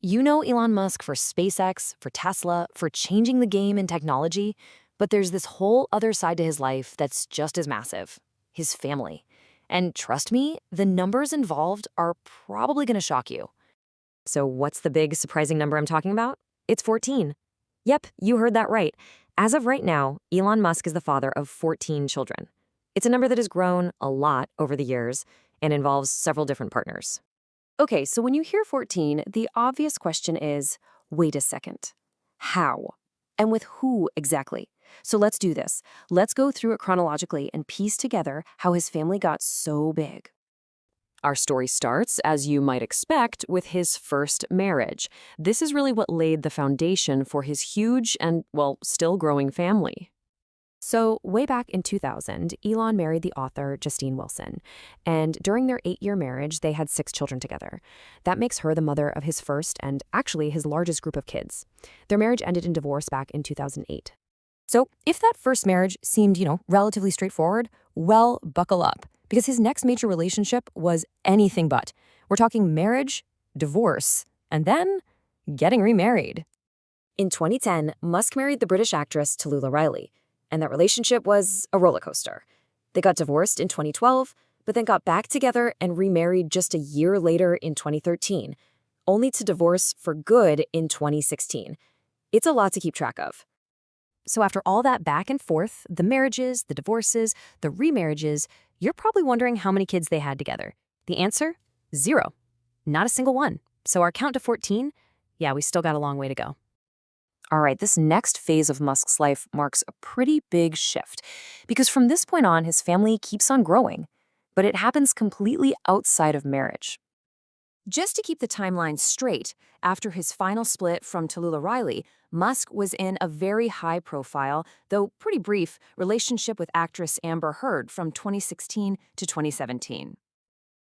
You know Elon Musk for SpaceX, for Tesla, for changing the game in technology, but there's this whole other side to his life that's just as massive, his family. And trust me, the numbers involved are probably going to shock you. So what's the big surprising number I'm talking about? It's 14. Yep, you heard that right. As of right now, Elon Musk is the father of 14 children. It's a number that has grown a lot over the years and involves several different partners. Okay, so when you hear 14, the obvious question is, wait a second. How? And with who exactly? So let's do this. Let's go through it chronologically and piece together how his family got so big. Our story starts, as you might expect, with his first marriage. This is really what laid the foundation for his huge and, well, still growing family. So, way back in 2000, Elon married the author Justine Wilson, and during their 8-year marriage, they had 6 children together. That makes her the mother of his first and actually his largest group of kids. Their marriage ended in divorce back in 2008. So, if that first marriage seemed, relatively straightforward, well, buckle up, because his next major relationship was anything but. We're talking marriage, divorce, and then getting remarried. In 2010, Musk married the British actress Tallulah Riley, and that relationship was a roller coaster. They got divorced in 2012, but then got back together and remarried just a year later in 2013, only to divorce for good in 2016. It's a lot to keep track of. So after all that back and forth, the marriages, the divorces, the remarriages, you're probably wondering how many kids they had together. The answer? 0. Not a single one. So our count to 14? Yeah, we still got a long way to go. All right, this next phase of Musk's life marks a pretty big shift, because from this point on, his family keeps on growing, but it happens completely outside of marriage. Just to keep the timeline straight, after his final split from Tallulah Riley, Musk was in a very high-profile, though pretty brief, relationship with actress Amber Heard from 2016 to 2017.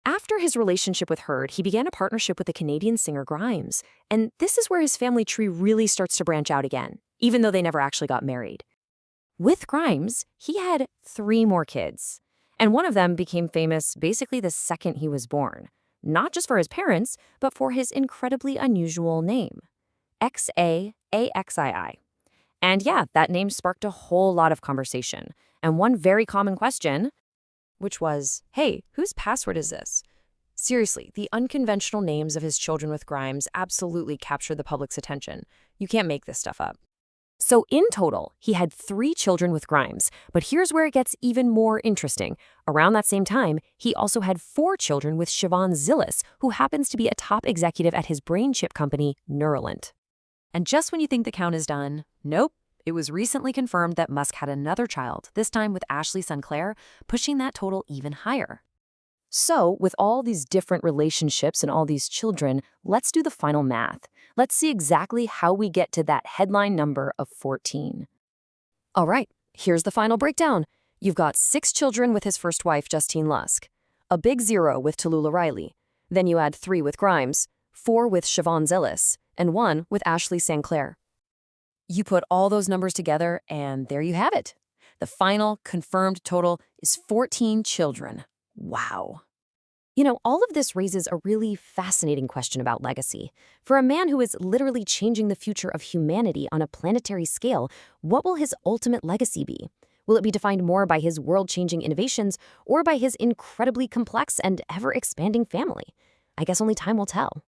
After his relationship with Heard, he began a partnership with the Canadian singer Grimes, and this is where his family tree really starts to branch out again, even though they never actually got married. With Grimes, he had 3 more kids, and one of them became famous basically the second he was born, not just for his parents, but for his incredibly unusual name, Xaxii. And yeah, that name sparked a whole lot of conversation, and one very common question, which was, hey, whose password is this? Seriously, the unconventional names of his children with Grimes absolutely captured the public's attention. You can't make this stuff up. So in total, he had 3 children with Grimes, but here's where it gets even more interesting. Around that same time, he also had 4 children with Siobhan Zillis, who happens to be a top executive at his brain chip company, Neuralink. And just when you think the count is done, nope. It was recently confirmed that Musk had another child, this time with Ashley Sinclair, pushing that total even higher. So, with all these different relationships and all these children, let's do the final math. Let's see exactly how we get to that headline number of 14. All right, here's the final breakdown. You've got 6 children with his first wife, Justine Lusk, a big 0 with Tallulah Riley. Then you add 3 with Grimes, 4 with Siobhan Zillis, and 1 with Ashley Sinclair. You put all those numbers together, and there you have it. The final confirmed total is 14 children. Wow. All of this raises a really fascinating question about legacy. For a man who is literally changing the future of humanity on a planetary scale, what will his ultimate legacy be? Will it be defined more by his world-changing innovations or by his incredibly complex and ever-expanding family? I guess only time will tell.